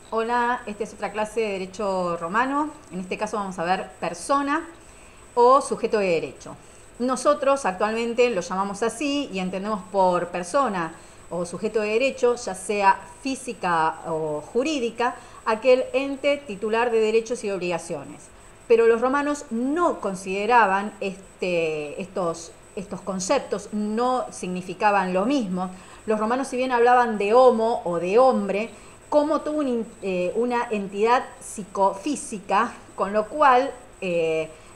Hola, esta es otra clase de Derecho Romano. En este caso vamos a ver persona o sujeto de derecho. Nosotros actualmente lo llamamos así y entendemos por persona o sujeto de derecho, ya sea física o jurídica, aquel ente titular de derechos y obligaciones. Pero los romanos no consideraban estos conceptos, no significaban lo mismo. Los romanos, si bien hablaban de homo o de hombre, como tuvo una entidad psicofísica, con lo cual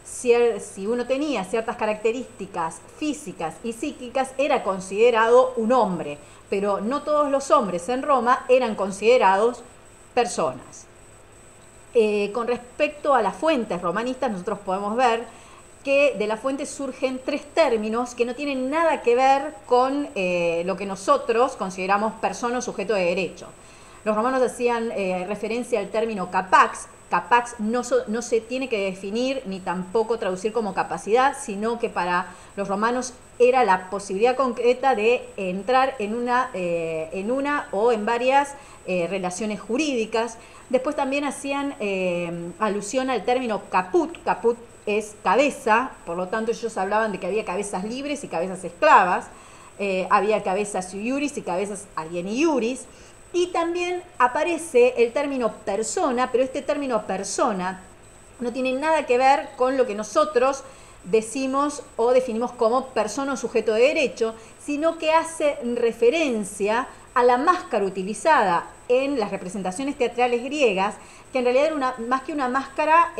si uno tenía ciertas características físicas y psíquicas era considerado un hombre, pero no todos los hombres en Roma eran considerados personas. Con respecto a las fuentes romanistas, nosotros podemos ver que de la fuente surgen tres términos que no tienen nada que ver con lo que nosotros consideramos persona o sujeto de derecho. Los romanos hacían referencia al término capax. Capax no se tiene que definir ni tampoco traducir como capacidad, sino que para los romanos era la posibilidad concreta de entrar en una o en varias relaciones jurídicas. Después también hacían alusión al término caput. Caput es cabeza, por lo tanto ellos hablaban de que había cabezas libres y cabezas esclavas, había cabezas iuris y cabezas alieni iuris, y también aparece el término persona, pero este término persona no tiene nada que ver con lo que nosotros decimos o definimos como persona o sujeto de derecho, sino que hace referencia a la máscara utilizada en las representaciones teatrales griegas, que en realidad era más que una máscara,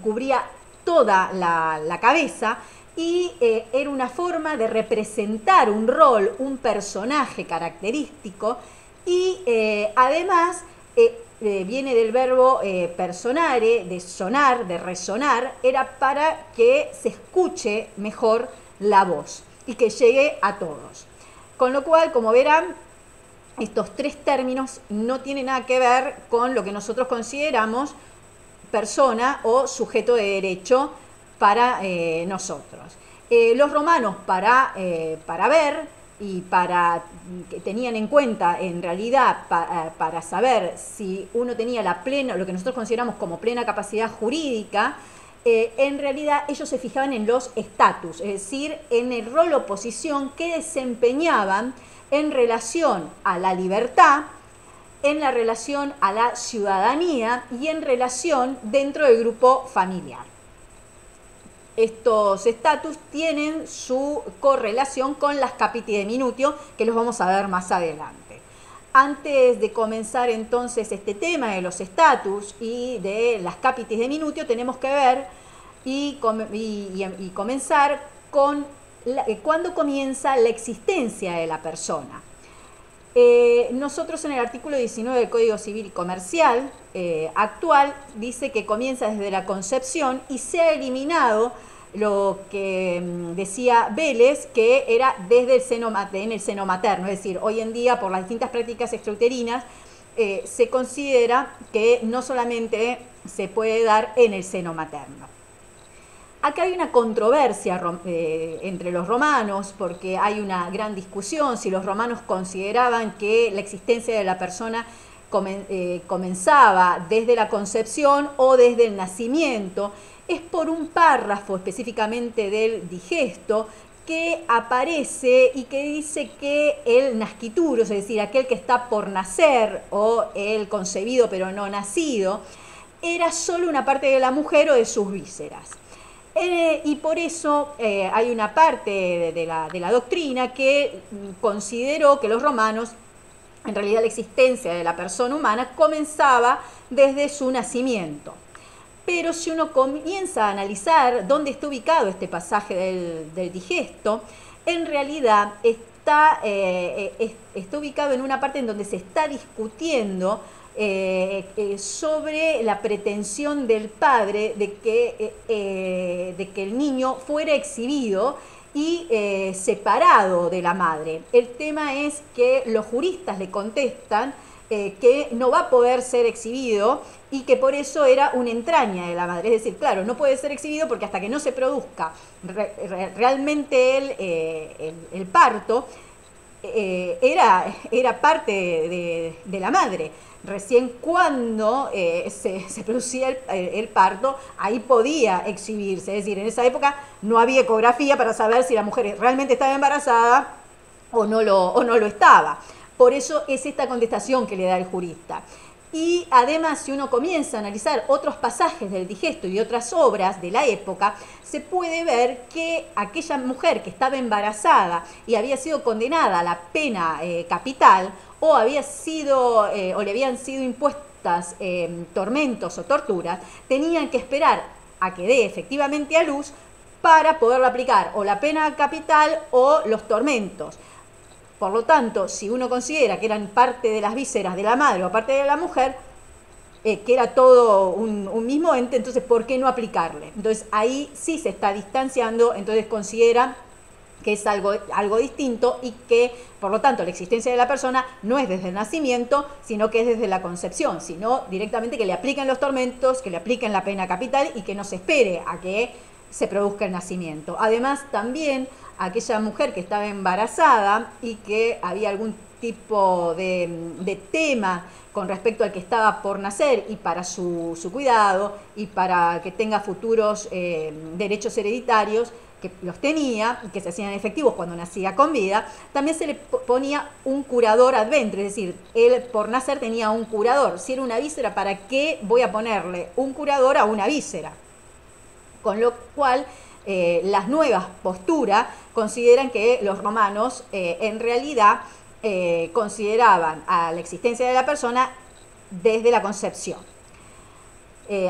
cubría toda la cabeza y era una forma de representar un rol, un personaje característico y además viene del verbo personare, de sonar, de resonar, era para que se escuche mejor la voz y que llegue a todos. Con lo cual, como verán, estos tres términos no tienen nada que ver con lo que nosotros consideramos persona o sujeto de derecho para nosotros. Los romanos, para ver y que tenían en cuenta en realidad para saber si uno tenía lo que nosotros consideramos como plena capacidad jurídica, en realidad ellos se fijaban en los estatus, es decir, en el rol o posición que desempeñaban en relación a la libertad, en la relación a la ciudadanía y en relación dentro del grupo familiar. Estos estatus tienen su correlación con las capiti de minutio, que los vamos a ver más adelante. Antes de comenzar entonces este tema de los estatus y de las capitis de minutio, tenemos que ver y comenzar con cuándo comienza la existencia de la persona. Nosotros en el artículo 19 del Código Civil y Comercial actual dice que comienza desde la concepción y se ha eliminado lo que decía Vélez, que era desde en el seno materno, es decir, hoy en día por las distintas prácticas extrauterinas se considera que no solamente se puede dar en el seno materno. Acá hay una controversia entre los romanos, porque hay una gran discusión si los romanos consideraban que la existencia de la persona comenzaba desde la concepción o desde el nacimiento. Es por un párrafo específicamente del digesto que aparece y que dice que el nascituro, es decir, aquel que está por nacer o el concebido pero no nacido, era solo una parte de la mujer o de sus vísceras. Y por eso hay una parte de la doctrina que consideró que los romanos, en realidad la existencia de la persona humana comenzaba desde su nacimiento. Pero si uno comienza a analizar dónde está ubicado este pasaje del digesto, en realidad está ubicado en una parte en donde se está discutiendo sobre la pretensión del padre de que el niño fuera exhibido y separado de la madre. El tema es que los juristas le contestan que no va a poder ser exhibido y que por eso era una entraña de la madre. Es decir, claro, no puede ser exhibido porque hasta que no se produzca realmente el parto, era parte de la madre. Recién cuando se producía el parto, ahí podía exhibirse. Es decir, en esa época no había ecografía para saber si la mujer realmente estaba embarazada o no lo estaba. Por eso es esta contestación que le da el jurista. Y además, si uno comienza a analizar otros pasajes del Digesto y otras obras de la época, se puede ver que aquella mujer que estaba embarazada y había sido condenada a la pena capital, o había sido o le habían sido impuestas tormentos o torturas, tenían que esperar a que dé efectivamente a luz para poderlo aplicar o la pena capital o los tormentos. Por lo tanto, si uno considera que eran parte de las vísceras de la madre o parte de la mujer, que era todo un mismo ente, entonces ¿por qué no aplicarle? Entonces ahí sí se está distanciando, entonces considera que es algo distinto y que, por lo tanto, la existencia de la persona no es desde el nacimiento, sino que es desde la concepción, sino directamente que le apliquen los tormentos, que le apliquen la pena capital y que no se espere a que se produzca el nacimiento. Además, también aquella mujer que estaba embarazada y que había algún tipo de tema con respecto al que estaba por nacer y para su cuidado y para que tenga futuros derechos hereditarios, que los tenía, que se hacían efectivos cuando nacía con vida, también se le ponía un curador adventro, es decir, él por nacer tenía un curador. Si era una víscera, ¿para qué voy a ponerle un curador a una víscera? Con lo cual, las nuevas posturas consideran que los romanos en realidad consideraban a la existencia de la persona desde la concepción.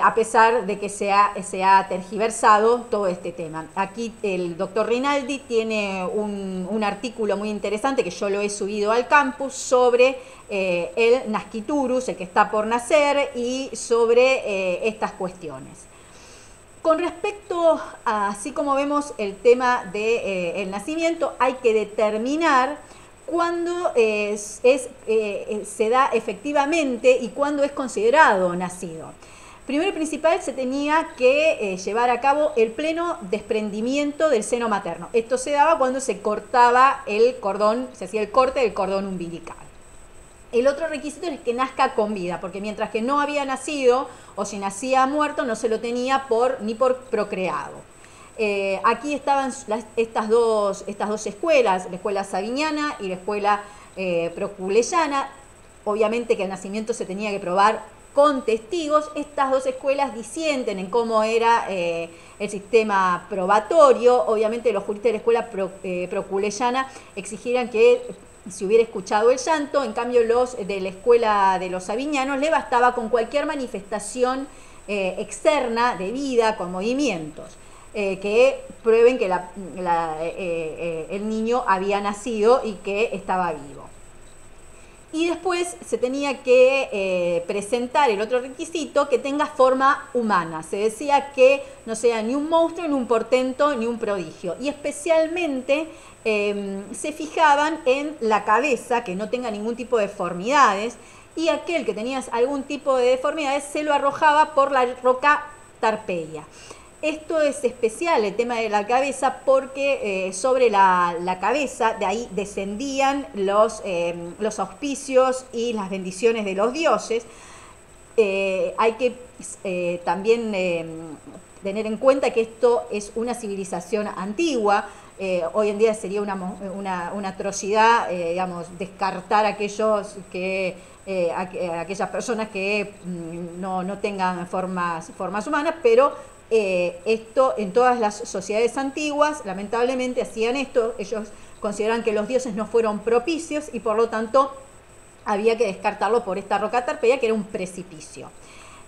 A pesar de que se ha tergiversado todo este tema. Aquí el doctor Rinaldi tiene un artículo muy interesante que yo lo he subido al campus sobre el nasciturus, el que está por nacer, y sobre estas cuestiones. Con respecto a, así como vemos el tema del nacimiento, hay que determinar cuándo se da efectivamente y cuándo es considerado nacido. Primero y principal, se tenía que llevar a cabo el pleno desprendimiento del seno materno. Esto se daba cuando se cortaba el cordón, se hacía el corte del cordón umbilical. El otro requisito es que nazca con vida, porque mientras que no había nacido o si nacía muerto, no se lo tenía ni por procreado. Aquí estaban estas dos escuelas, la escuela sabiniana y la escuela proculeyana. Obviamente que el nacimiento se tenía que probar con testigos. Estas dos escuelas disienten en cómo era el sistema probatorio. Obviamente los juristas de la escuela proculeyana exigieran que se hubiera escuchado el llanto, en cambio los de la escuela de los sabinianos le bastaba con cualquier manifestación externa de vida, con movimientos, que prueben que el niño había nacido y que estaba vivo. Y después se tenía que presentar el otro requisito, que tenga forma humana. Se decía que no sea ni un monstruo, ni un portento, ni un prodigio. Y especialmente se fijaban en la cabeza, que no tenga ningún tipo de deformidades, y aquel que tenía algún tipo de deformidades se lo arrojaba por la roca Tarpeia. Esto es especial, el tema de la cabeza, porque sobre la cabeza de ahí descendían los auspicios y las bendiciones de los dioses. Hay que también tener en cuenta que esto es una civilización antigua. Hoy en día sería una atrocidad, digamos, descartar aquellas personas que no tengan formas humanas, pero esto en todas las sociedades antiguas lamentablemente hacían esto. Ellos consideran que los dioses no fueron propicios y por lo tanto había que descartarlo por esta roca Tarpeia, que era un precipicio.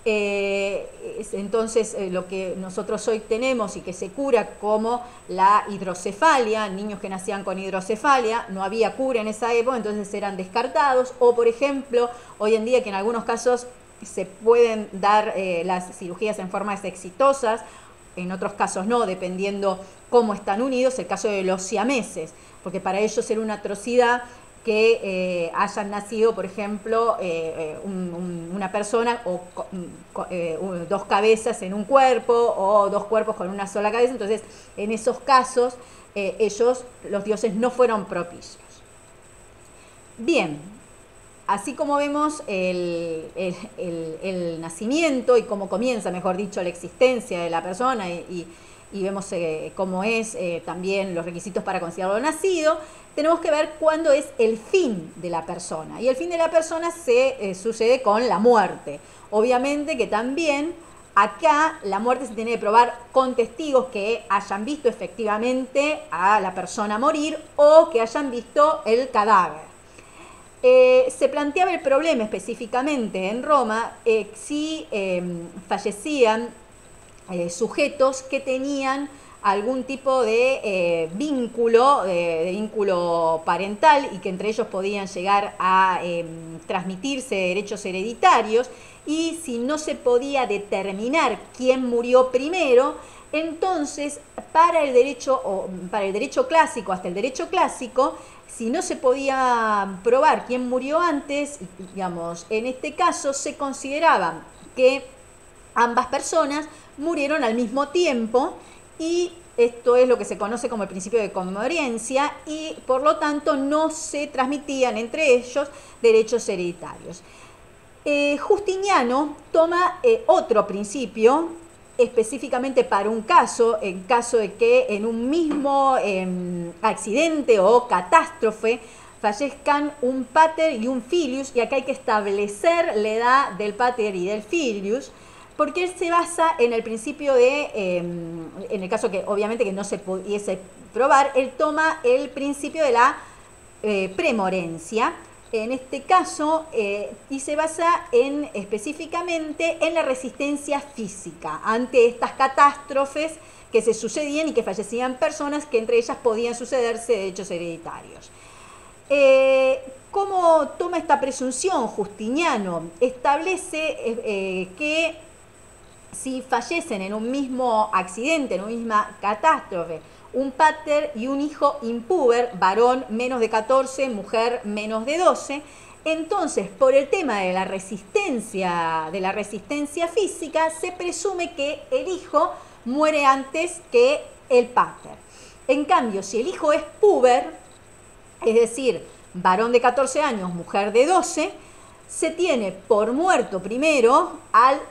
Entonces lo que nosotros hoy tenemos y que se cura como la hidrocefalia, niños que nacían con hidrocefalia, no había cura en esa época, entonces eran descartados. O por ejemplo, hoy en día que en algunos casos se pueden dar las cirugías en formas exitosas, en otros casos no, dependiendo cómo están unidos, el caso de los siameses, porque para ellos era una atrocidad que hayan nacido, por ejemplo, una persona o dos cabezas en un cuerpo o dos cuerpos con una sola cabeza. Entonces, en esos casos, los dioses no fueron propicios. Bien, así como vemos el nacimiento y cómo comienza, mejor dicho, la existencia de la persona y vemos cómo es también los requisitos para considerarlo nacido, tenemos que ver cuándo es el fin de la persona. Y el fin de la persona se sucede con la muerte. Obviamente que también acá la muerte se tiene que probar con testigos que hayan visto efectivamente a la persona morir o que hayan visto el cadáver. Se planteaba el problema específicamente en Roma si fallecían sujetos que tenían algún tipo de vínculo parental y que entre ellos podían llegar a transmitirse derechos hereditarios, y si no se podía determinar quién murió primero, entonces para el derecho clásico, hasta el derecho clásico, si no se podía probar quién murió antes, digamos, en este caso se consideraba que ambas personas murieron al mismo tiempo, y esto es lo que se conoce como el principio de conveniencia, y por lo tanto no se transmitían entre ellos derechos hereditarios. Justiniano toma otro principio específicamente para un caso, en caso de que en un mismo accidente o catástrofe fallezcan un pater y un filius, y acá hay que establecer la edad del pater y del filius, porque él se basa en el principio de, en el caso que obviamente que no se pudiese probar, él toma el principio de la premorencia, en este caso, y se basa específicamente en la resistencia física ante estas catástrofes que se sucedían y que fallecían personas, que entre ellas podían sucederse hechos hereditarios. ¿Cómo toma esta presunción Justiniano? Establece que si fallecen en un mismo accidente, en una misma catástrofe, un pater y un hijo impúber, varón menos de 14, mujer menos de 12, entonces por el tema de la resistencia física, se presume que el hijo muere antes que el pater. En cambio, si el hijo es puber, es decir, varón de 14 años, mujer de 12, se tiene por muerto primero al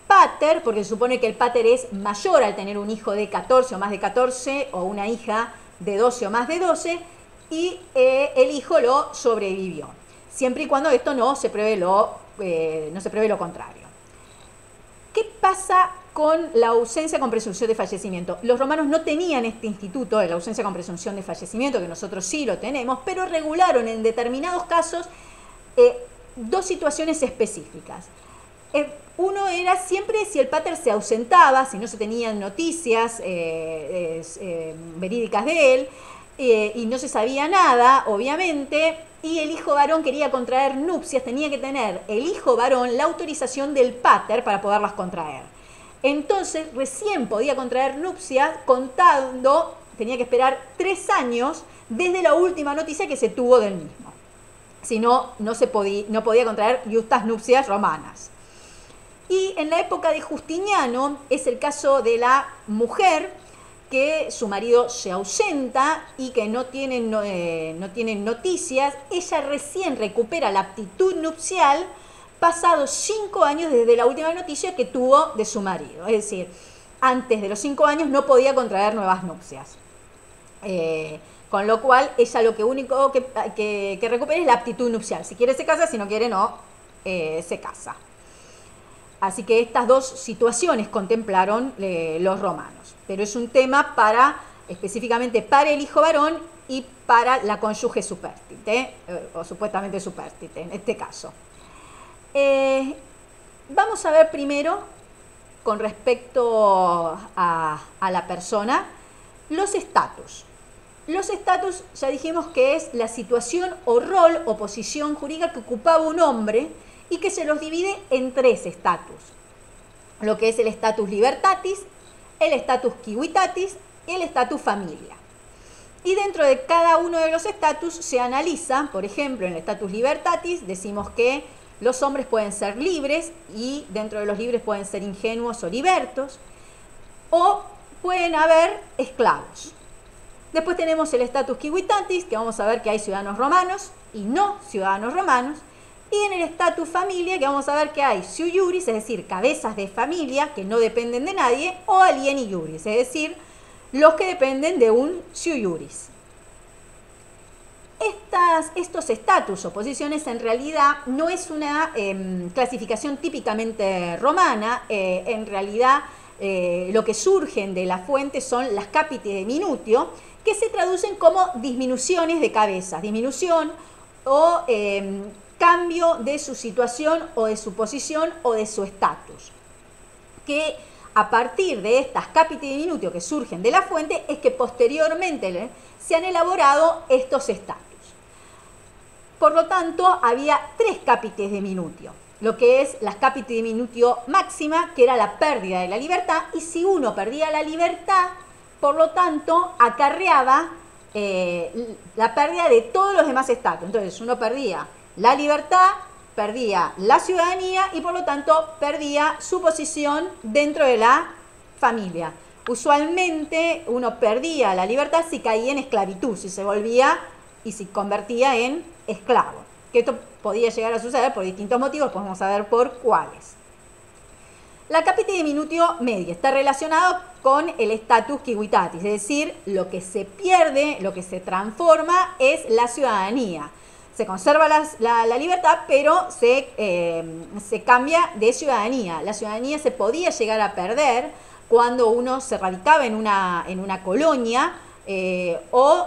pater, porque se supone que el pater es mayor al tener un hijo de 14 o más de 14, o una hija de 12 o más de 12, y el hijo lo sobrevivió, siempre y cuando esto no se pruebe lo contrario. ¿Qué pasa con la ausencia con presunción de fallecimiento? Los romanos no tenían este instituto de la ausencia con presunción de fallecimiento, que nosotros sí lo tenemos, pero regularon en determinados casos dos situaciones específicas. Uno era siempre si el pater se ausentaba, si no se tenían noticias verídicas de él, y no se sabía nada, obviamente, y el hijo varón quería contraer nupcias, tenía que tener el hijo varón la autorización del pater para poderlas contraer. Entonces recién podía contraer nupcias contando, tenía que esperar 3 años desde la última noticia que se tuvo del mismo. Si no, no podía contraer justas nupcias romanas. Y en la época de Justiniano es el caso de la mujer que su marido se ausenta y que no tienen noticias. Ella recién recupera la aptitud nupcial pasados 5 años desde la última noticia que tuvo de su marido. Es decir, antes de los 5 años no podía contraer nuevas nupcias. Con lo cual, ella lo único que recupera es la aptitud nupcial. Si quiere se casa, si no quiere no se casa. Así que estas dos situaciones contemplaron los romanos. Pero es un tema específicamente para el hijo varón y para la cónyuge supérstite, o supuestamente supérstite en este caso. Vamos a ver primero, con respecto a la persona, los estatus. Los estatus ya dijimos que es la situación o rol o posición jurídica que ocupaba un hombre, y que se los divide en 3 estatus. Lo que es el status libertatis, el status civitatis y el status familia. Y dentro de cada uno de los estatus se analiza, por ejemplo, en el status libertatis decimos que los hombres pueden ser libres, y dentro de los libres pueden ser ingenuos o libertos, o pueden haber esclavos. Después tenemos el status civitatis, que vamos a ver que hay ciudadanos romanos y no ciudadanos romanos. Y en el status familia, que vamos a ver que hay sui iuris, es decir, cabezas de familia que no dependen de nadie, o alieni iuris, es decir, los que dependen de un sui iuris. Estos estatus o posiciones en realidad no es una clasificación típicamente romana, en realidad lo que surgen de la fuente son las capite de minutio, que se traducen como disminuciones de cabezas, disminución o cambio de su situación o de su posición o de su estatus. Que a partir de estas capite de minutio que surgen de la fuente es que posteriormente se han elaborado estos estatus. Por lo tanto, había 3 capites de minutio, lo que es las capite de minutio máxima, que era la pérdida de la libertad, y si uno perdía la libertad, por lo tanto, acarreaba la pérdida de todos los demás estatus. Entonces, uno perdía la libertad, perdía la ciudadanía y, por lo tanto, perdía su posición dentro de la familia. Usualmente, uno perdía la libertad si caía en esclavitud, si se volvía y se convertía en esclavo. Que esto podía llegar a suceder por distintos motivos, podemos saber por cuáles. La capite de minutio media está relacionado con el status civitatis, es decir, lo que se pierde, lo que se transforma es la ciudadanía. Se conserva la libertad, pero se cambia de ciudadanía. La ciudadanía se podía llegar a perder cuando uno se radicaba en una colonia, o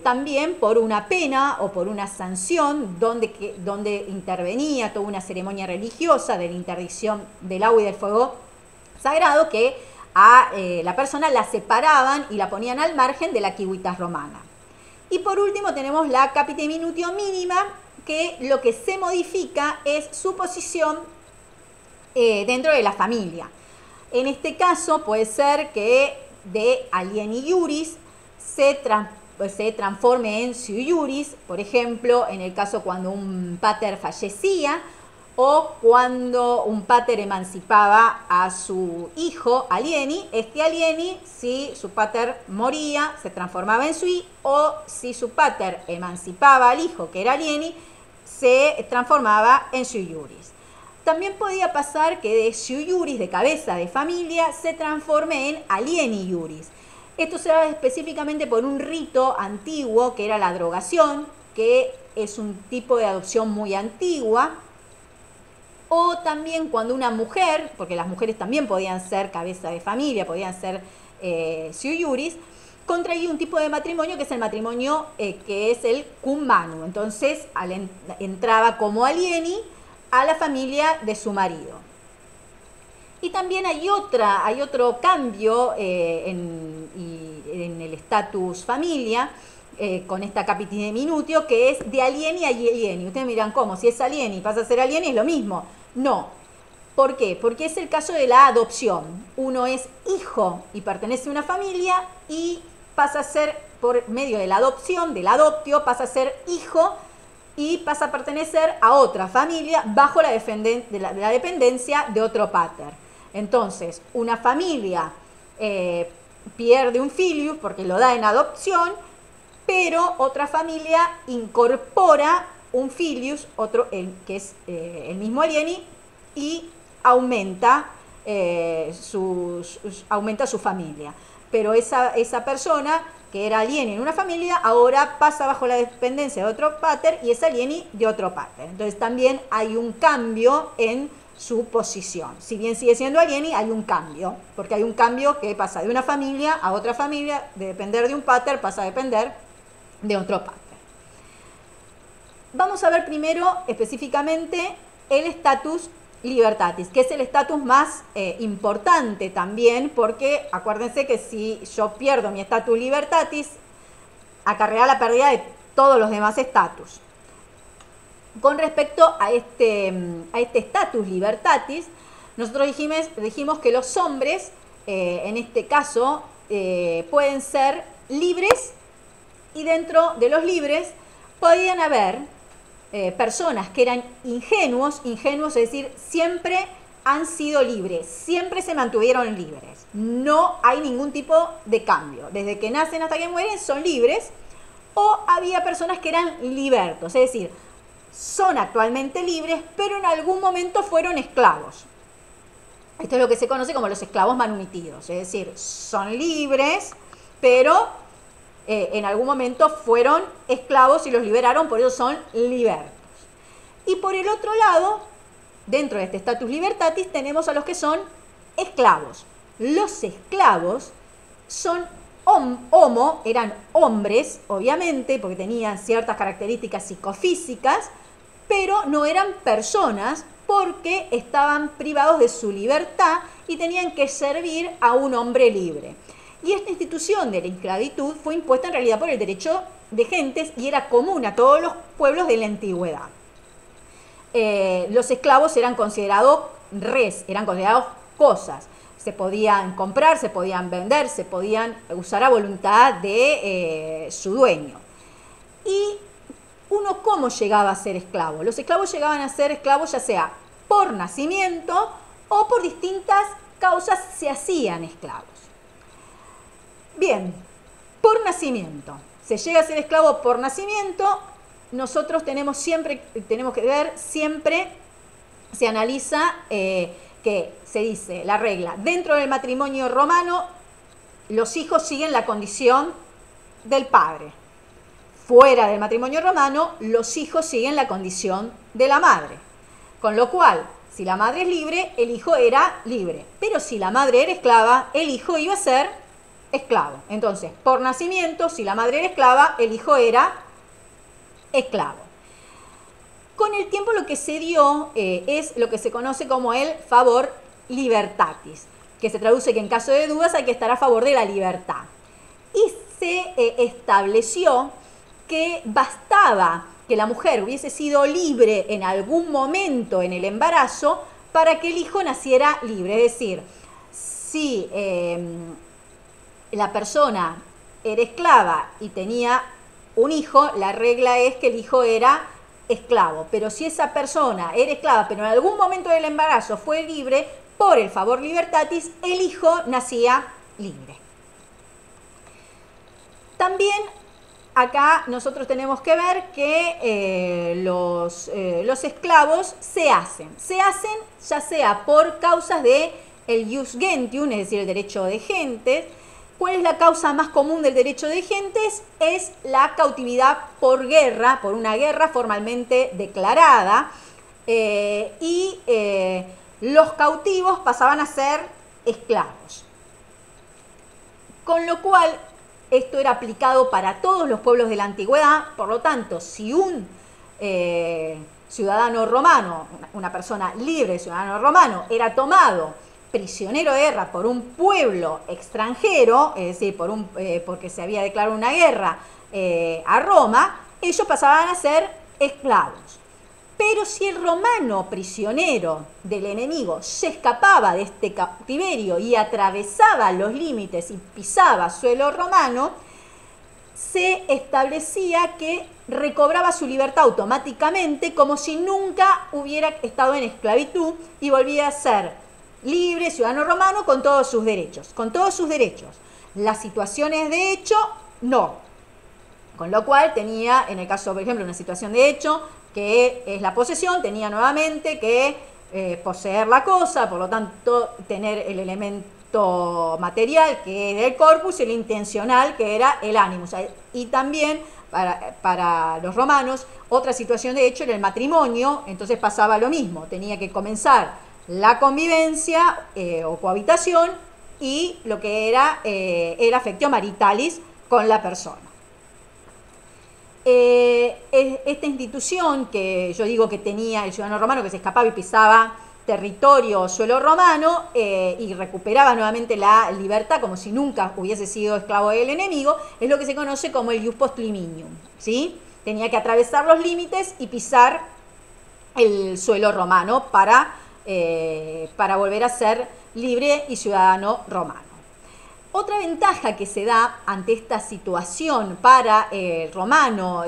también por una pena o por una sanción donde intervenía toda una ceremonia religiosa de la interdicción del agua y del fuego sagrado, que a la persona la separaban y la ponían al margen de la civitas romana. Y por último tenemos la capite minutio mínima, que lo que se modifica es su posición dentro de la familia. En este caso puede ser que de alieni iuris se transforme en sui iuris, por ejemplo, en el caso cuando un pater fallecía o cuando un pater emancipaba a su hijo alieni. Este alieni, si su pater moría, se transformaba en sui, o si su pater emancipaba al hijo, que era alieni, se transformaba en sui iuris. También podía pasar que de sui iuris, de cabeza de familia, se transforme en alieni iuris. Esto se da específicamente por un rito antiguo que era la drogación, que es un tipo de adopción muy antigua, o también cuando una mujer, porque las mujeres también podían ser cabeza de familia, podían ser sui iuris, contraía un tipo de matrimonio que es el matrimonio que es el cum manu. Entonces entraba como alieni a la familia de su marido. Y también hay otro cambio en el status familia, con esta capite de minutio, que es de alieni a alieni. Ustedes miran cómo, si es alieni y pasa a ser alieni es lo mismo. No. ¿Por qué? Porque es el caso de la adopción. Uno es hijo y pertenece a una familia y pasa a ser, por medio de la adopción, del adoptio, pasa a ser hijo y pasa a pertenecer a otra familia bajo la dependencia de otro pater. Entonces, una familia pierde un filius porque lo da en adopción, pero otra familia incorpora un filius, que es el mismo alieni, y aumenta su familia. Pero esa persona que era alieni en una familia, ahora pasa bajo la dependencia de otro pater y es alieni de otro pater. Entonces también hay un cambio en su posición. Si bien sigue siendo alieni, hay un cambio, porque hay un cambio que pasa de una familia a otra familia, de depender de un pater pasa a depender de otro pater. Vamos a ver primero específicamente el status libertatis, que es el estatus más importante también, porque acuérdense que si yo pierdo mi status libertatis, acarrea la pérdida de todos los demás estatus. Con respecto a este status libertatis, nosotros dijimos que los hombres, en este caso, pueden ser libres, y dentro de los libres podían haber personas que eran ingenuos, es decir, siempre han sido libres, siempre se mantuvieron libres, no hay ningún tipo de cambio, desde que nacen hasta que mueren son libres, o había personas que eran libertos, es decir, son actualmente libres, pero en algún momento fueron esclavos. Esto es lo que se conoce como los esclavos manumitidos, es decir, son libres, pero en algún momento fueron esclavos y los liberaron, por eso son libertos. Y por el otro lado, dentro de este status libertatis, tenemos a los que son esclavos. Los esclavos son eran hombres, obviamente, porque tenían ciertas características psicofísicas, pero no eran personas porque estaban privados de su libertad y tenían que servir a un hombre libre. Y esta institución de la esclavitud fue impuesta en realidad por el derecho de gentes y era común a todos los pueblos de la antigüedad. Los esclavos eran considerados res, eran considerados cosas. Se podían comprar, se podían vender, se podían usar a voluntad de su dueño. ¿Y uno cómo llegaba a ser esclavo? Los esclavos llegaban a ser esclavos ya sea por nacimiento o por distintas causas se hacían esclavos. Bien, por nacimiento. Se llega a ser esclavo por nacimiento. Nosotros tenemos que ver, siempre se analiza que se dice la regla, dentro del matrimonio romano, los hijos siguen la condición del padre. Fuera del matrimonio romano, los hijos siguen la condición de la madre. Con lo cual, si la madre es libre, el hijo era libre. Pero si la madre era esclava, el hijo iba a ser esclavo. Entonces, por nacimiento, si la madre era esclava, el hijo era esclavo. Con el tiempo lo que se dio es lo que se conoce como el favor libertatis, que se traduce que en caso de dudas hay que estar a favor de la libertad. Y se estableció que bastaba que la mujer hubiese sido libre en algún momento en el embarazo para que el hijo naciera libre. Es decir, si la persona era esclava y tenía un hijo, la regla es que el hijo era esclavo. Pero si esa persona era esclava, pero en algún momento del embarazo fue libre, por el favor libertatis, el hijo nacía libre. También acá nosotros tenemos que ver que los esclavos se hacen ya sea por causas de el jus gentium, es decir, el derecho de gentes. ¿Cuál es la causa más común del derecho de gentes? Es la cautividad por guerra, por una guerra formalmente declarada, y los cautivos pasaban a ser esclavos. Con lo cual, esto era aplicado para todos los pueblos de la antigüedad. Por lo tanto, si un ciudadano romano, una persona libre, ciudadano romano, era tomado prisionero de guerra por un pueblo extranjero, es decir, porque se había declarado una guerra a Roma, ellos pasaban a ser esclavos. Pero si el romano prisionero del enemigo se escapaba de este cautiverio y atravesaba los límites y pisaba suelo romano, se establecía que recobraba su libertad automáticamente como si nunca hubiera estado en esclavitud y volvía a ser libre, ciudadano romano, con todos sus derechos. Con todos sus derechos. Las situaciones de hecho, no. Con lo cual tenía, en el caso, por ejemplo, una situación de hecho, que es la posesión, tenía nuevamente que poseer la cosa, por lo tanto, tener el elemento material, que era el corpus, y el intencional, que era el animus. Y también, para los romanos, otra situación de hecho era el matrimonio, entonces pasaba lo mismo. Tenía que comenzar la convivencia o cohabitación y lo que era el affectio maritalis con la persona. Esta institución que yo digo que tenía el ciudadano romano, que se escapaba y pisaba territorio o suelo romano y recuperaba nuevamente la libertad como si nunca hubiese sido esclavo del enemigo, es lo que se conoce como el ius post limium, ¿sí? Tenía que atravesar los límites y pisar el suelo romano para volver a ser libre y ciudadano romano. Otra ventaja que se da ante esta situación para el romano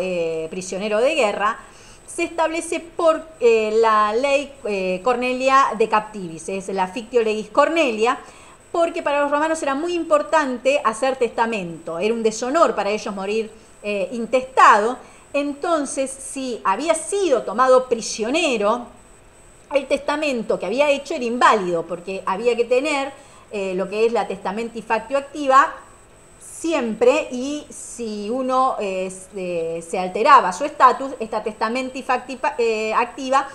prisionero de guerra se establece por la ley Cornelia de Captivis, es la Fictio Legis Cornelia, porque para los romanos era muy importante hacer testamento, era un deshonor para ellos morir intestado, entonces si había sido tomado prisionero, el testamento que había hecho era inválido, porque había que tener lo que es la testamenti factio activa siempre, y si uno se alteraba su estatus, esta testamenti facti activa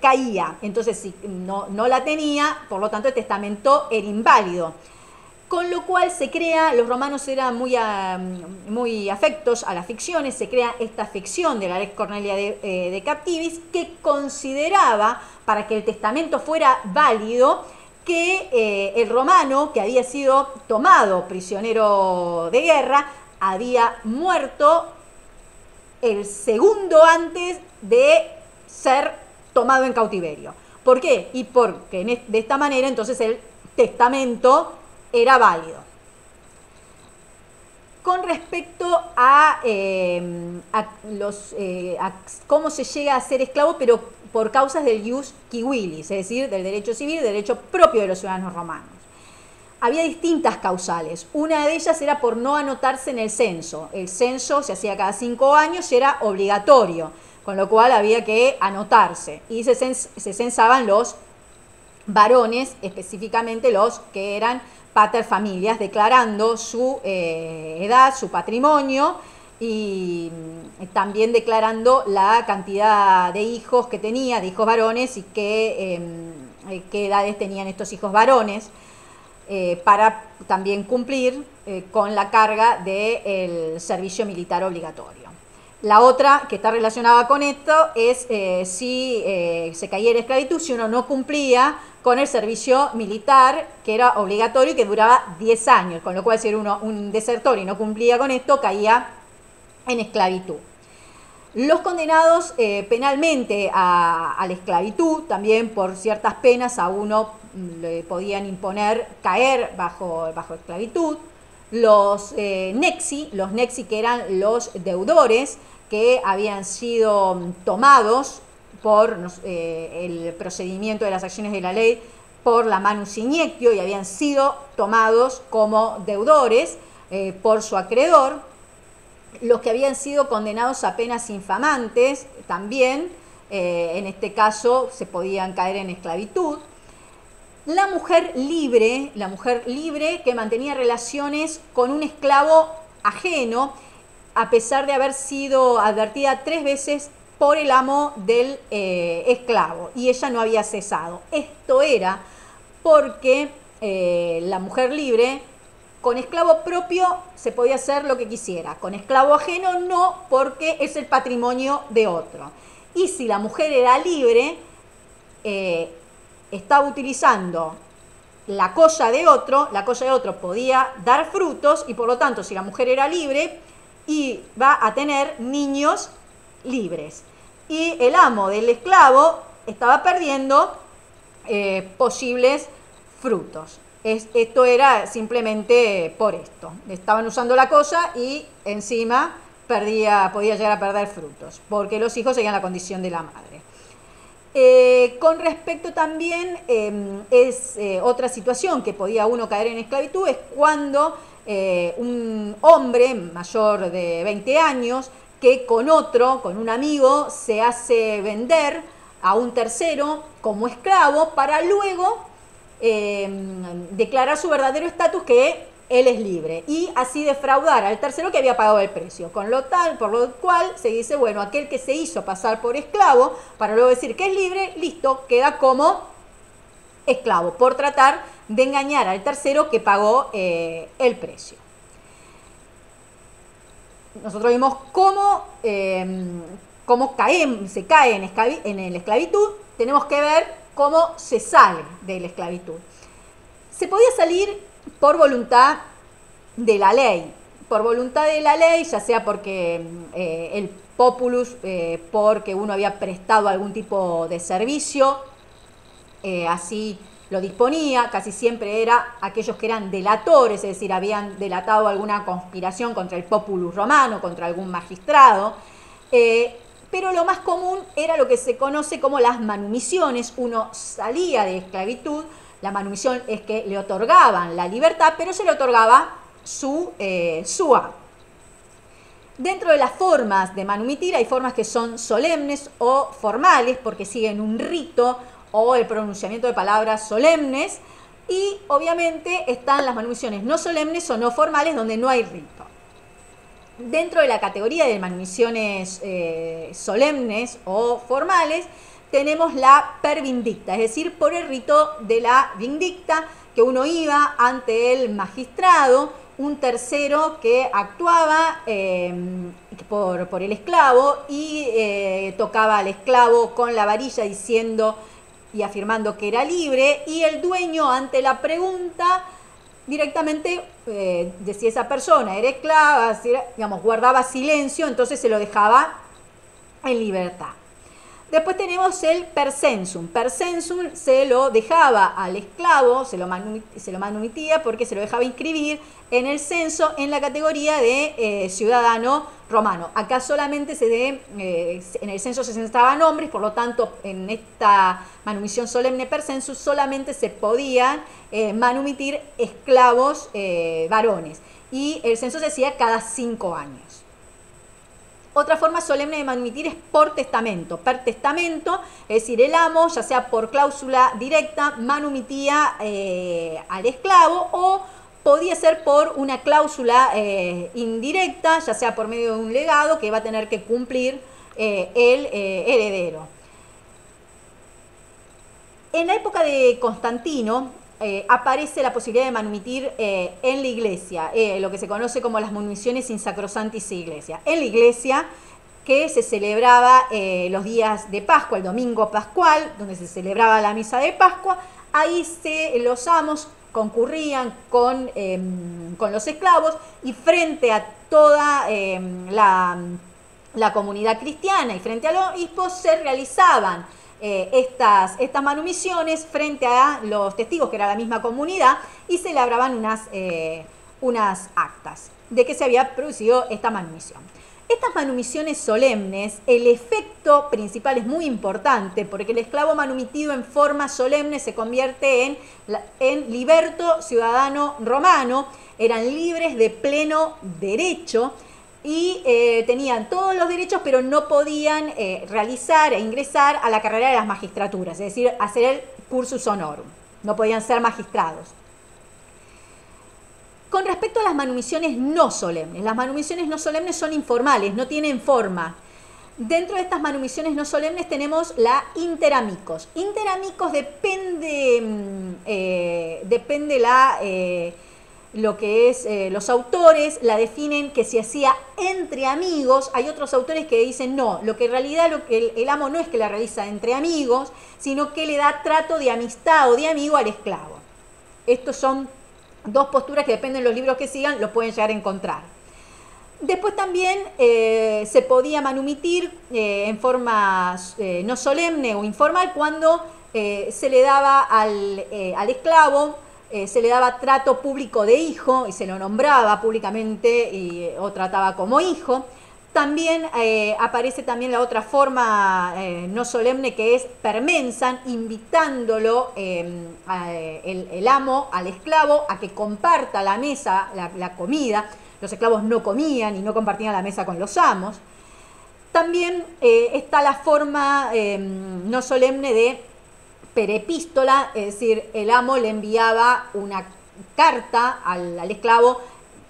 caía. Entonces, si no la tenía, por lo tanto el testamento era inválido. Con lo cual se crea, los romanos eran muy afectos a las ficciones, se crea esta ficción de la Lex Cornelia de Captivis, que consideraba, para que el testamento fuera válido, que el romano, que había sido tomado prisionero de guerra, había muerto el segundo antes de ser tomado en cautiverio. ¿Por qué? Y porque de esta manera entonces el testamento era válido. Con respecto a cómo se llega a ser esclavo, pero por causas del ius civilis, es decir, del derecho civil, derecho propio de los ciudadanos romanos. Había distintas causales. Una de ellas era por no anotarse en el censo. El censo se hacía cada 5 años y era obligatorio, con lo cual había que anotarse. Y se censaban los varones, específicamente los que eran pater familias, declarando su edad, su patrimonio, y también declarando la cantidad de hijos que tenía, de hijos varones, y qué edades tenían estos hijos varones, para también cumplir con la carga del servicio militar obligatorio. La otra que está relacionada con esto es si se caía en esclavitud, si uno no cumplía con el servicio militar, que era obligatorio y que duraba 10 años, con lo cual si era uno un desertor y no cumplía con esto, caía en esclavitud. Los condenados penalmente a la esclavitud, también por ciertas penas a uno le podían imponer caer bajo esclavitud. Los nexi que eran los deudores que habían sido tomados por el procedimiento de las acciones de la ley por la manus iniectio y habían sido tomados como deudores por su acreedor. Los que habían sido condenados a penas infamantes también, en este caso se podían caer en esclavitud. La mujer libre que mantenía relaciones con un esclavo ajeno, a pesar de haber sido advertida 3 veces por el amo del esclavo, y ella no había cesado. Esto era porque la mujer libre, con esclavo propio se podía hacer lo que quisiera, con esclavo ajeno no, porque es el patrimonio de otro. Y si la mujer era libre, estaba utilizando la cosa de otro podía dar frutos, y por lo tanto, si la mujer era libre, iba a tener niños libres. Y el amo del esclavo estaba perdiendo posibles frutos. Esto era simplemente por esto. Estaban usando la cosa y encima podía llegar a perder frutos, porque los hijos seguían la condición de la madre. Con respecto también, otra situación que podía uno caer en esclavitud es cuando un hombre mayor de 20 años que con un amigo, se hace vender a un tercero como esclavo para luego declarar su verdadero estatus, que él es libre, y así defraudar al tercero que había pagado el precio. Por lo cual se dice, bueno, aquel que se hizo pasar por esclavo para luego decir que es libre, listo, queda como esclavo por tratar de engañar al tercero que pagó el precio. Nosotros vimos cómo se cae en la esclavitud. Tenemos que ver cómo se sale de la esclavitud. Se podía salir por voluntad de la ley. Por voluntad de la ley, ya sea porque el populus, porque uno había prestado algún tipo de servicio, así lo disponía. Casi siempre era aquellos que eran delatores, es decir, habían delatado alguna conspiración contra el populus romano, contra algún magistrado. Pero lo más común era lo que se conoce como las manumisiones. Uno salía de esclavitud. La manumisión es que le otorgaban la libertad, pero se le otorgaba su amo. Dentro de las formas de manumitir hay formas que son solemnes o formales porque siguen un rito o el pronunciamiento de palabras solemnes, y obviamente están las manumisiones no solemnes o no formales donde no hay rito. Dentro de la categoría de manumisiones solemnes o formales tenemos la per vindicta, es decir, por el rito de la vindicta, que uno iba ante el magistrado, un tercero que actuaba por el esclavo y tocaba al esclavo con la varilla diciendo y afirmando que era libre, y el dueño ante la pregunta directamente de si esa persona era esclava, si era, digamos, guardaba silencio, entonces se lo dejaba en libertad. Después tenemos el per censum. Per censum se lo dejaba al esclavo, se lo manumitía porque se lo dejaba inscribir en el censo en la categoría de ciudadano romano. Acá solamente en el censo se censaban hombres, por lo tanto en esta manumisión solemne per censum solamente se podían manumitir esclavos varones. Y el censo se hacía cada 5 años. Otra forma solemne de manumitir es por testamento. Per testamento, es decir, el amo, ya sea por cláusula directa, manumitía al esclavo, o podía ser por una cláusula indirecta, ya sea por medio de un legado que va a tener que cumplir el heredero. En la época de Constantino aparece la posibilidad de manumitir en la iglesia, lo que se conoce como las manumisiones in sacrosantis iglesia. En la iglesia, que se celebraba los días de Pascua, el domingo pascual, donde se celebraba la misa de Pascua, ahí los amos concurrían con los esclavos, y frente a toda la comunidad cristiana y frente a los obispos se realizaban estas manumisiones frente a los testigos, que era la misma comunidad, y se labraban unas actas de que se había producido esta manumisión. Estas manumisiones solemnes, el efecto principal es muy importante porque el esclavo manumitido en forma solemne se convierte en liberto ciudadano romano, eran libres de pleno derecho y tenían todos los derechos, pero no podían realizar e ingresar a la carrera de las magistraturas, es decir, hacer el cursus honorum, no podían ser magistrados. Con respecto a las manumisiones no solemnes, las manumisiones no solemnes son informales, no tienen forma. Dentro de estas manumisiones no solemnes tenemos la interamicos. Interamicos depende lo que es los autores la definen que se hacía entre amigos. Hay otros autores que dicen no, lo que en realidad el amo no es que la realiza entre amigos, sino que le da trato de amistad o de amigo al esclavo. Estos son dos posturas que dependen de los libros que sigan, lo pueden llegar a encontrar. Después también se podía manumitir en forma no solemne o informal cuando se le daba al esclavo, se le daba trato público de hijo y se lo nombraba públicamente o trataba como hijo. También aparece también la otra forma no solemne, que es permensan, invitándolo el amo al esclavo a que comparta la mesa, la comida. Los esclavos no comían y no compartían la mesa con los amos. También está la forma no solemne de perepístola, es decir, el amo le enviaba una carta al esclavo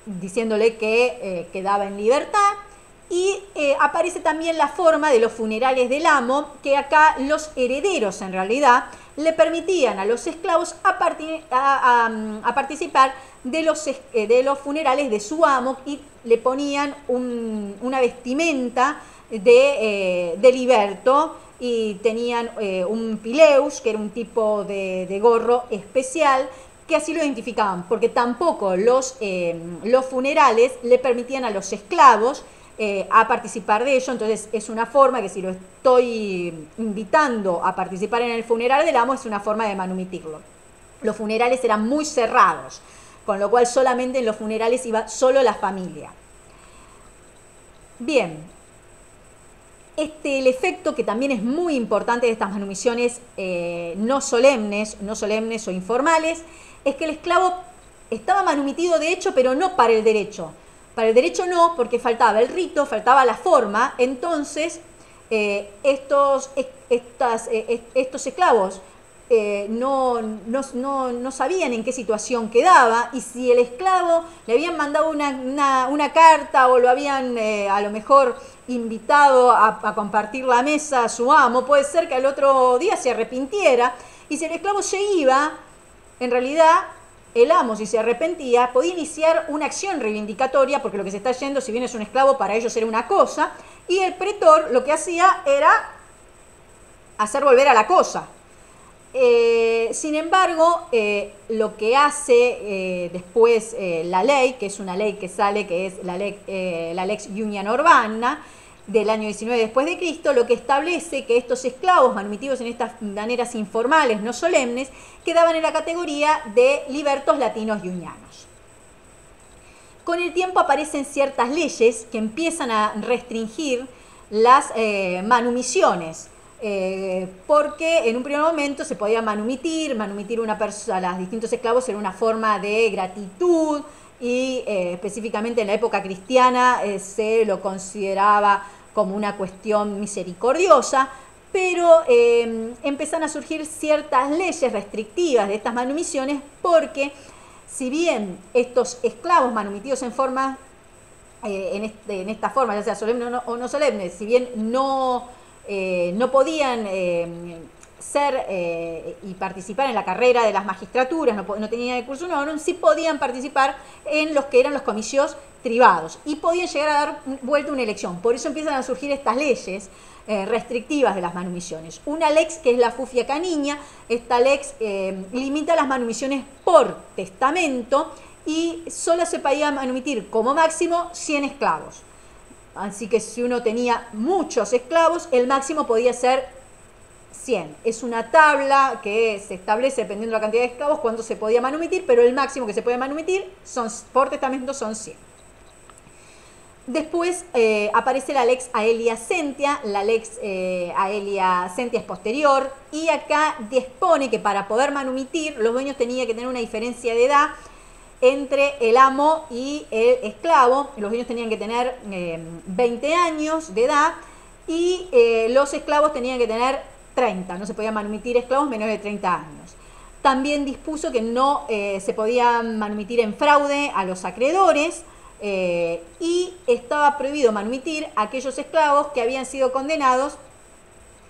diciéndole que quedaba en libertad. Y aparece también la forma de los funerales del amo, que acá los herederos en realidad le permitían a los esclavos a participar de los funerales de su amo y le ponían una vestimenta de liberto y tenían un pileus, que era un tipo de gorro especial, que así lo identificaban, porque tampoco los funerales le permitían a los esclavos a participar de ello. Entonces es una forma que, si lo estoy invitando a participar en el funeral del amo, es una forma de manumitirlo. Los funerales eran muy cerrados, con lo cual solamente en los funerales iba solo la familia. Bien, el efecto que también es muy importante de estas manumisiones no solemnes o informales, es que el esclavo estaba manumitido de hecho, pero no para el derecho, Para el derecho no, porque faltaba el rito, faltaba la forma. Entonces estos esclavos no sabían en qué situación quedaba, y si el esclavo le habían mandado una carta o lo habían a lo mejor invitado a compartir la mesa a su amo, puede ser que al otro día se arrepintiera, y si el esclavo se iba, en realidad el amo, si se arrepentía, podía iniciar una acción reivindicatoria, porque lo que se está yendo, si bien es un esclavo, para ellos era una cosa, y el pretor lo que hacía era hacer volver a la cosa. Sin embargo, lo que hace después la ley, que es una ley que sale, que es la Lex Iunia Urbana del año 19 después de Cristo, lo que establece que estos esclavos manumitidos en estas maneras informales, no solemnes, quedaban en la categoría de libertos latinos iunianos. Con el tiempo aparecen ciertas leyes que empiezan a restringir las manumisiones, porque en un primer momento se podía manumitir una persona a los distintos esclavos era una forma de gratitud, y específicamente en la época cristiana se lo consideraba como una cuestión misericordiosa, pero empiezan a surgir ciertas leyes restrictivas de estas manumisiones, porque si bien estos esclavos manumitidos en forma, en esta forma, ya sea solemne o no solemne, si bien no podían ser y participar en la carrera de las magistraturas, no tenían el curso honorum, sí podían participar en los que eran los comicios tribados y podían llegar a dar vuelta una elección. Por eso empiezan a surgir estas leyes restrictivas de las manumisiones. Una lex que es la Fufia Caniña, esta lex limita las manumisiones por testamento y solo se podía manumitir como máximo 100 esclavos. Así que si uno tenía muchos esclavos, el máximo podía ser 100. Es una tabla que se establece dependiendo de la cantidad de esclavos cuánto se podía manumitir, pero el máximo que se puede manumitir por testamento son 100. Después aparece la Lex Aelia Sentia. La Lex Aelia Sentia es posterior, y acá dispone que para poder manumitir los dueños tenían que tener una diferencia de edad entre el amo y el esclavo. Los dueños tenían que tener 20 años de edad, y los esclavos tenían que tener 30. No se podían manumitir esclavos menores de 30 años. También dispuso que no se podía manumitir en fraude a los acreedores, y estaba prohibido manumitir a aquellos esclavos que habían sido condenados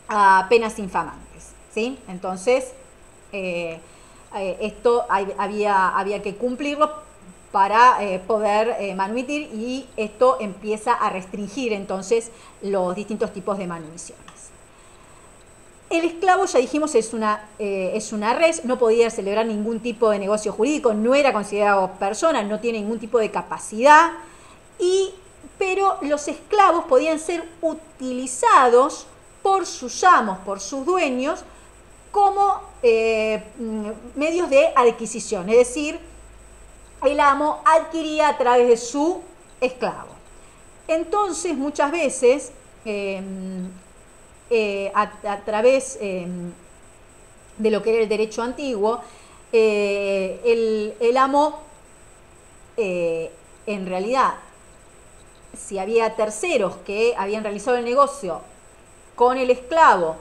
a penas infamantes, ¿sí? Entonces, esto había que cumplirlo para poder manumitir, y esto empieza a restringir entonces los distintos tipos de manumisiones. El esclavo, ya dijimos, es una res, no podía celebrar ningún tipo de negocio jurídico, no era considerado persona, no tiene ningún tipo de capacidad, pero los esclavos podían ser utilizados por sus amos, por sus dueños, como medios de adquisición, es decir, el amo adquiría a través de su esclavo. Entonces, muchas veces, a través de lo que era el derecho antiguo, el amo, en realidad, si había terceros que habían realizado el negocio con el esclavo,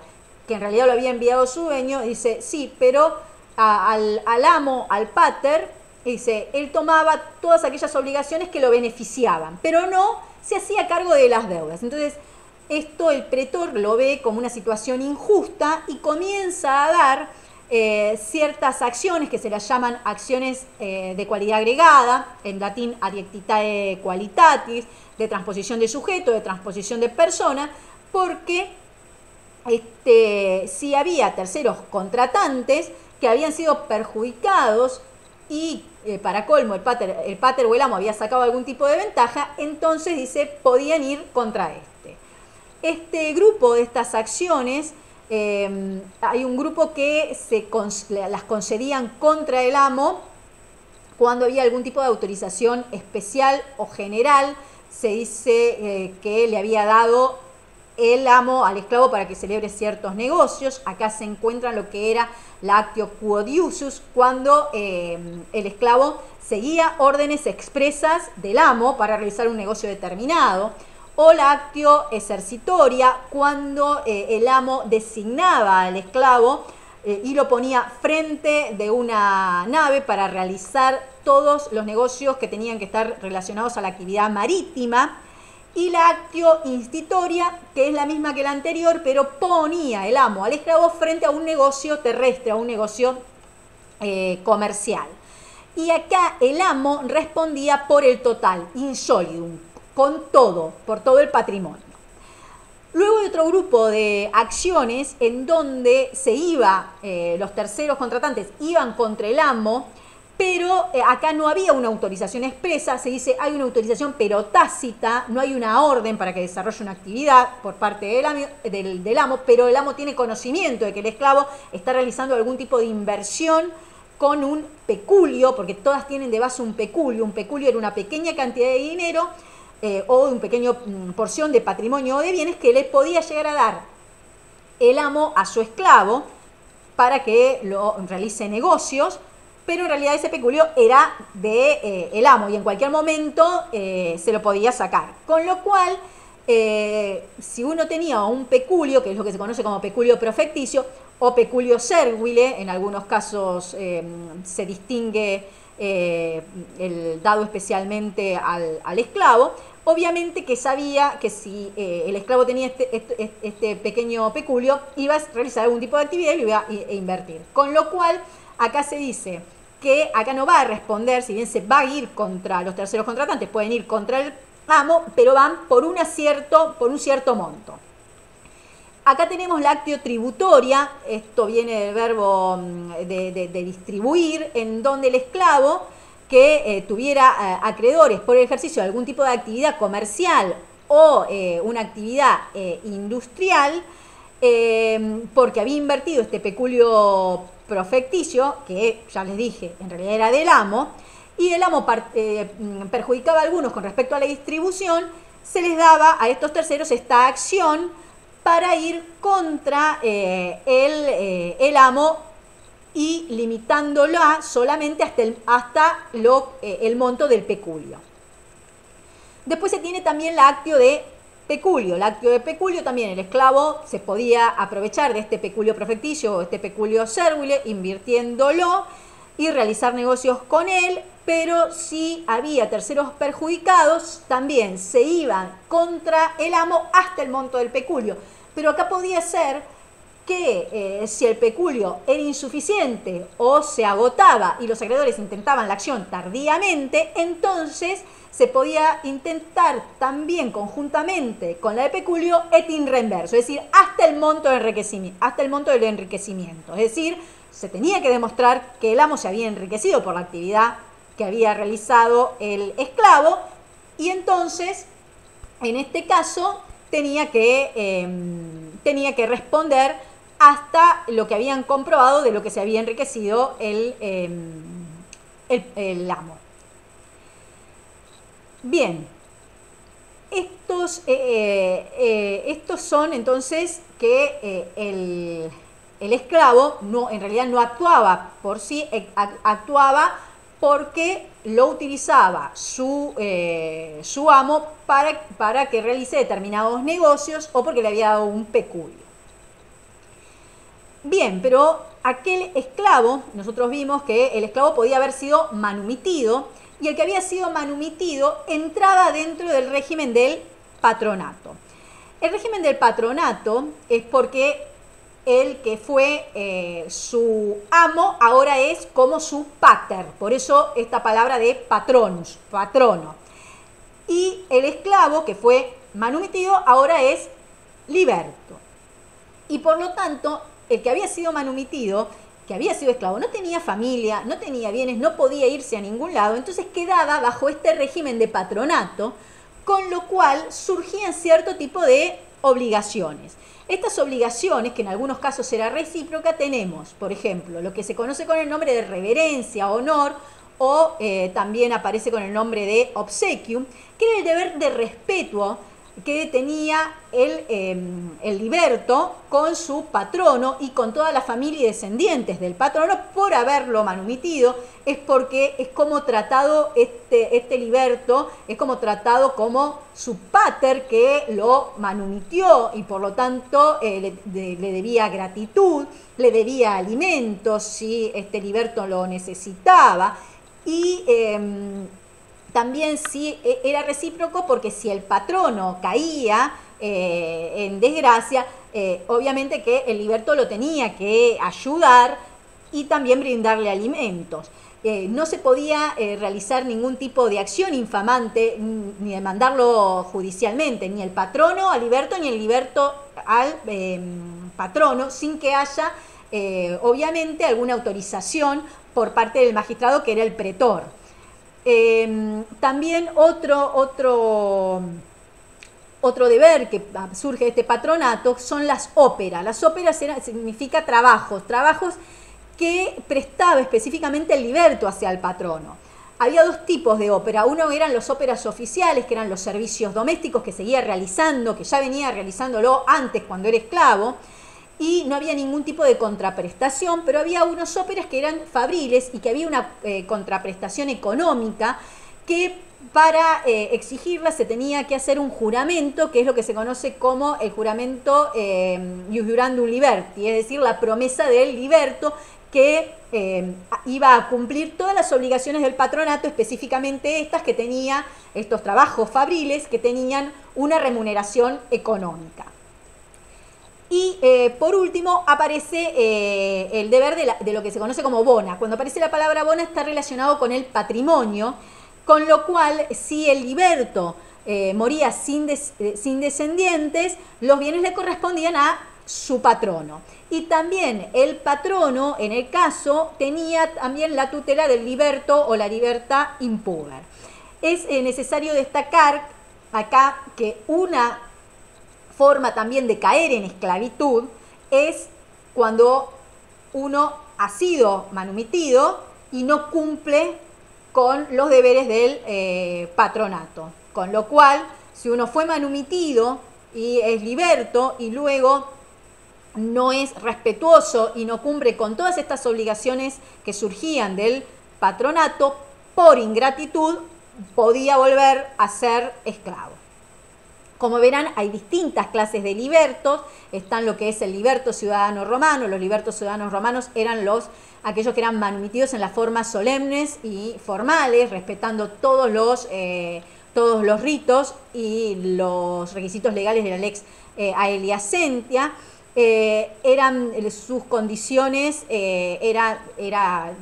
que en realidad lo había enviado su dueño, dice, sí, pero al amo, al pater, dice, él tomaba todas aquellas obligaciones que lo beneficiaban, pero no se hacía cargo de las deudas. Entonces, esto el pretor lo ve como una situación injusta y comienza a dar ciertas acciones que se las llaman acciones de cualidad agregada, en latín adiectitae qualitatis, de transposición de sujeto, de transposición de persona, porque si había terceros contratantes que habían sido perjudicados y para colmo el pater o el amo había sacado algún tipo de ventaja, entonces dice podían ir contra este. Este grupo de estas acciones, hay un grupo que las concedían contra el amo cuando había algún tipo de autorización especial o general. Se dice que le había dado el amo al esclavo para que celebre ciertos negocios. Acá se encuentra lo que era la actio quod iusus, cuando el esclavo seguía órdenes expresas del amo para realizar un negocio determinado, o la actio exercitoria, cuando el amo designaba al esclavo y lo ponía frente de una nave para realizar todos los negocios que tenían que estar relacionados a la actividad marítima. Y la actio institoria, que es la misma que la anterior, pero ponía el amo al esclavo frente a un negocio terrestre, a un negocio comercial. Y acá el amo respondía por el total, in solidum, con todo, por todo el patrimonio. Luego hay otro grupo de acciones en donde se iba, los terceros contratantes iban contra el amo, pero acá no había una autorización expresa, se dice hay una autorización pero tácita, no hay una orden para que desarrolle una actividad por parte del amo, pero el amo tiene conocimiento de que el esclavo está realizando algún tipo de inversión con un peculio, porque todas tienen de base un peculio era una pequeña cantidad de dinero o una pequeña porción de patrimonio o de bienes que le podía llegar a dar el amo a su esclavo para que lo realice negocios, pero en realidad ese peculio era de el amo y en cualquier momento se lo podía sacar. Con lo cual, si uno tenía un peculio, que es lo que se conoce como peculio profecticio, o peculio servile, en algunos casos se distingue el dado especialmente al esclavo, obviamente que sabía que si el esclavo tenía este pequeño peculio, iba a realizar algún tipo de actividad y lo iba a invertir. Con lo cual, acá se dice que acá no va a responder, si bien se va a ir contra los terceros contratantes, pueden ir contra el amo, pero van por un cierto monto. Acá tenemos la actio tributoria, esto viene del verbo de distribuir, en donde el esclavo que tuviera acreedores por el ejercicio de algún tipo de actividad comercial o una actividad industrial, porque había invertido este peculio profecticio, que ya les dije, en realidad era del amo, y el amo perjudicaba a algunos con respecto a la distribución, se les daba a estos terceros esta acción para ir contra el amo y limitándola solamente hasta el monto del peculio. Después se tiene también la actio de peculio. La actio de peculio también el esclavo se podía aprovechar de este peculio profecticio o este peculio servile invirtiéndolo y realizar negocios con él, pero si había terceros perjudicados también se iban contra el amo hasta el monto del peculio. Pero acá podía ser que si el peculio era insuficiente o se agotaba y los acreedores intentaban la acción tardíamente, entonces se podía intentar también conjuntamente con la de peculio et in reverso, es decir, hasta el monto del enriquecimiento. Es decir, se tenía que demostrar que el amo se había enriquecido por la actividad que había realizado el esclavo y entonces, en este caso, tenía que responder hasta lo que habían comprobado de lo que se había enriquecido el amo. Bien, estos son entonces que el esclavo en realidad no actuaba por sí, actuaba porque lo utilizaba su amo para que realice determinados negocios o porque le había dado un peculio. Bien, pero aquel esclavo, nosotros vimos que el esclavo podía haber sido manumitido y el que había sido manumitido entraba dentro del régimen del patronato. El régimen del patronato es porque el que fue su amo ahora es como su pater, por eso esta palabra de patronus, patrono. Y el esclavo que fue manumitido ahora es liberto. Y por lo tanto, el que había sido manumitido, que había sido esclavo, no tenía familia, no tenía bienes, no podía irse a ningún lado, entonces quedaba bajo este régimen de patronato, con lo cual surgían cierto tipo de obligaciones. Estas obligaciones, que en algunos casos era recíproca, tenemos, por ejemplo, lo que se conoce con el nombre de reverencia, honor, o también aparece con el nombre de obsequium, que era el deber de respeto que tenía el liberto con su patrono y con toda la familia y descendientes del patrono por haberlo manumitido. Es porque es como tratado este liberto, es como tratado como su pater que lo manumitió y por lo tanto le debía gratitud, le debía alimentos si este liberto lo necesitaba y también sí era recíproco porque si el patrono caía en desgracia, obviamente que el liberto lo tenía que ayudar y también brindarle alimentos. No se podía realizar ningún tipo de acción infamante ni demandarlo judicialmente, ni el patrono al liberto ni el liberto al patrono, sin que haya obviamente alguna autorización por parte del magistrado que era el pretor. También otro deber que surge de este patronato son las óperas. Las óperas significa trabajos que prestaba específicamente el liberto hacia el patrono. Había dos tipos de ópera. Uno eran las óperas oficiales, que eran los servicios domésticos que seguía realizando, que ya venía realizándolo antes cuando era esclavo, y no había ningún tipo de contraprestación, pero había unos óperas que eran fabriles y que había una contraprestación económica que para exigirla se tenía que hacer un juramento, que es lo que se conoce como el juramento ius jurandum liberti, es decir, la promesa del liberto que iba a cumplir todas las obligaciones del patronato, específicamente estas que tenía, estos trabajos fabriles que tenían una remuneración económica. Y por último aparece el deber de lo que se conoce como bona. Cuando aparece la palabra bona está relacionado con el patrimonio, con lo cual si el liberto moría sin descendientes, los bienes le correspondían a su patrono. Y también el patrono, en el caso, tenía también la tutela del liberto o la libertà impuber. Es necesario destacar acá que una forma también de caer en esclavitud es cuando uno ha sido manumitido y no cumple con los deberes del patronato. Con lo cual, si uno fue manumitido y es liberto y luego no es respetuoso y no cumple con todas estas obligaciones que surgían del patronato, por ingratitud podía volver a ser esclavo. Como verán, hay distintas clases de libertos. Están lo que es el liberto ciudadano romano. Los libertos ciudadanos romanos eran aquellos que eran manumitidos en las formas solemnes y formales, respetando todos los ritos y los requisitos legales de la lex Aelia Sentia. Sus condiciones era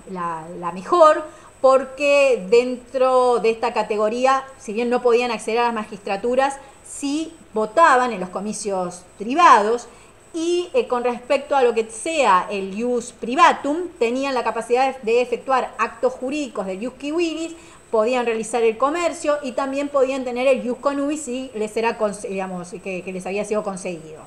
la mejor, porque dentro de esta categoría, si bien no podían acceder a las magistraturas, sí votaban en los comicios privados y con respecto a lo que sea el ius privatum, tenían la capacidad de efectuar actos jurídicos del ius civilis, podían realizar el comercio y también podían tener el ius connubii si les era, digamos, que les había sido conseguido.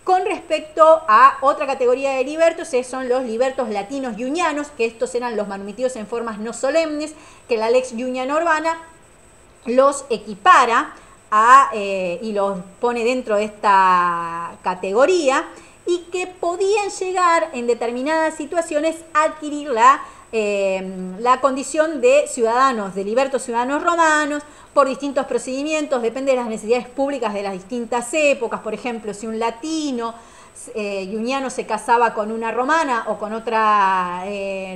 Con respecto a otra categoría de libertos, son los libertos latinos iunianos, que estos eran los manumitidos en formas no solemnes, que la lex iuniana urbana los equipara y los pone dentro de esta categoría, y que podían llegar en determinadas situaciones a adquirir la condición de ciudadanos, de libertos ciudadanos romanos, por distintos procedimientos, depende de las necesidades públicas de las distintas épocas. Por ejemplo, si un latino iuniano se casaba con una romana o con otra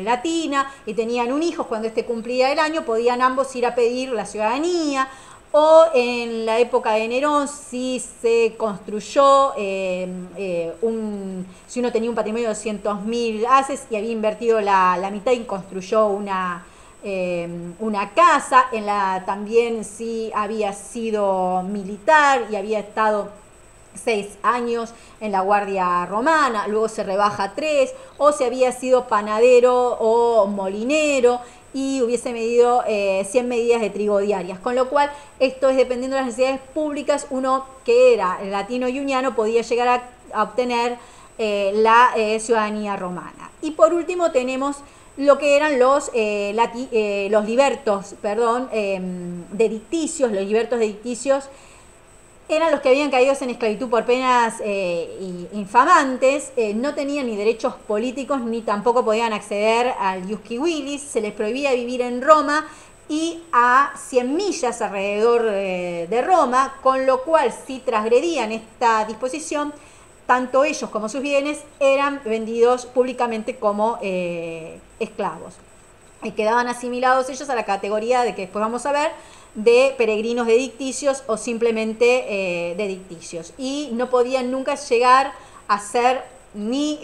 latina y tenían un hijo, cuando este cumplía el año, podían ambos ir a pedir la ciudadanía. O en la época de Nerón, si se construyó, si uno tenía un patrimonio de 200.000 haces y había invertido la mitad y construyó una casa, también si había sido militar y había estado 6 años en la Guardia Romana, luego se rebaja a 3, o si había sido panadero o molinero y hubiese medido 100 medidas de trigo diarias, con lo cual esto es dependiendo de las necesidades públicas. Uno que era latino iuniano podía llegar a obtener la ciudadanía romana. Y por último tenemos lo que eran los libertos, dedicticios. Los libertos dedicticios eran los que habían caído en esclavitud por penas infamantes, no tenían ni derechos políticos ni tampoco podían acceder al ius civilis, se les prohibía vivir en Roma y a 100 millas alrededor de Roma, con lo cual si transgredían esta disposición, tanto ellos como sus bienes eran vendidos públicamente como esclavos. Y quedaban asimilados ellos a la categoría de que después vamos a ver, de peregrinos dedicticios o simplemente dedicticios. Y no podían nunca llegar a ser ni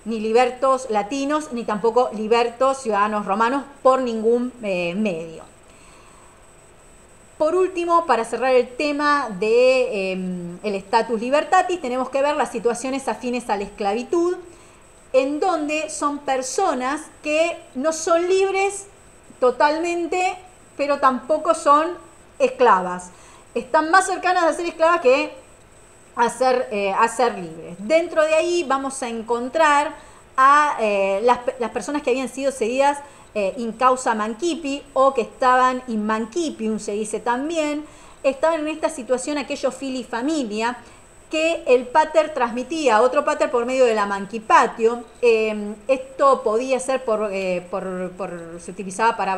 libertos latinos, ni tampoco libertos ciudadanos romanos por ningún medio. Por último, para cerrar el tema del status libertatis, tenemos que ver las situaciones afines a la esclavitud, en donde son personas que no son libres totalmente, pero tampoco son esclavas. Están más cercanas a ser esclavas que a ser libres. Dentro de ahí vamos a encontrar a las personas que habían sido cedidas in causa mancipi o que estaban in mancipium, se dice también. Estaban en esta situación aquellos fili familia que el pater transmitía a otro pater por medio de la mancipatio. Esto podía ser se utilizaba por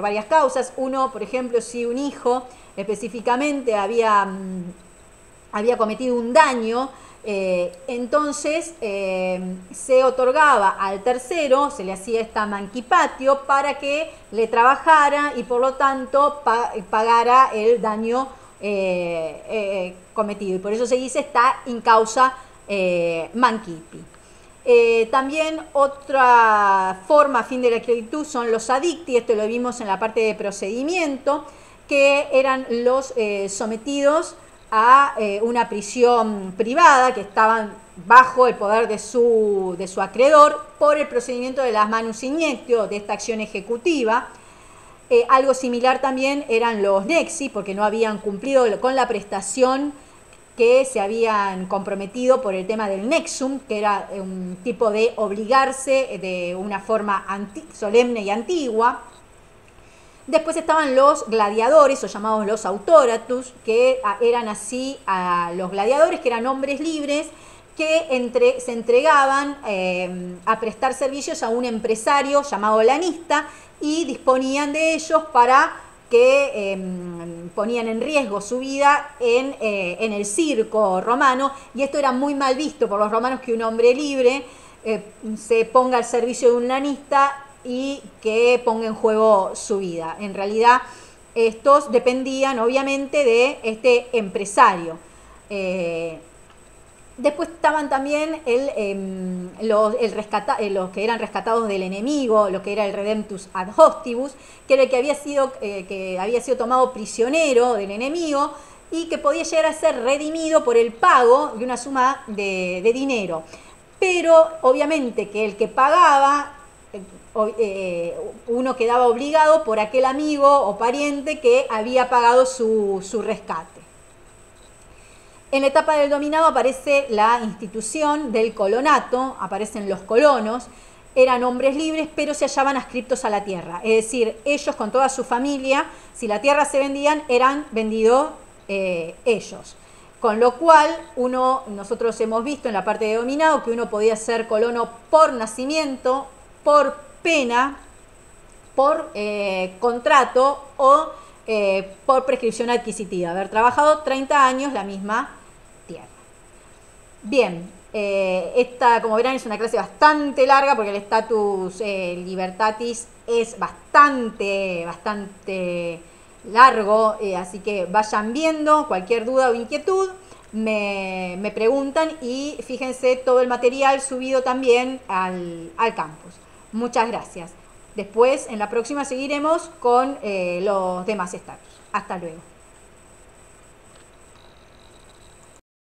varias causas. Uno, por ejemplo, si un hijo específicamente había cometido un daño, entonces se otorgaba al tercero, se le hacía esta mancipatio para que le trabajara y por lo tanto pagara el daño cometido. Y por eso se dice está in causa mancipi. También otra forma a fin de la esclavitud son los adicti, esto lo vimos en la parte de procedimiento, que eran los sometidos a una prisión privada, que estaban bajo el poder de su acreedor por el procedimiento de las manus iniectio, de esta acción ejecutiva. Algo similar también eran los nexi, porque no habían cumplido con la prestación que se habían comprometido por el tema del nexum, que era un tipo de obligarse de una forma solemne y antigua. Después estaban los gladiadores, o llamados los autoratus, que eran así a los gladiadores, que eran hombres libres que se entregaban a prestar servicios a un empresario llamado lanista y disponían de ellos para que ponían en riesgo su vida en el circo romano, y esto era muy mal visto por los romanos, que un hombre libre se ponga al servicio de un lanista y que ponga en juego su vida. En realidad estos dependían obviamente de este empresario. Después estaban también los que eran rescatados del enemigo, lo que era el redemptus ad hostibus, que era el que había sido tomado prisionero del enemigo y que podía llegar a ser redimido por el pago de una suma de dinero. Pero obviamente que el que pagaba, uno quedaba obligado por aquel amigo o pariente que había pagado su rescate. En la etapa del dominado aparece la institución del colonato, aparecen los colonos, eran hombres libres, pero se hallaban adscriptos a la tierra. Es decir, ellos con toda su familia, si la tierra se vendían, eran vendidos ellos. Con lo cual, nosotros hemos visto en la parte de dominado que uno podía ser colono por nacimiento, por pena, por contrato o por prescripción adquisitiva, haber trabajado 30 años la misma tierra. Bien, esta, como verán, es una clase bastante larga porque el status libertatis es bastante largo, así que vayan viendo, cualquier duda o inquietud me preguntan, y fíjense todo el material subido también al campus. Muchas gracias. Después, en la próxima seguiremos con los demás estatus. Hasta luego.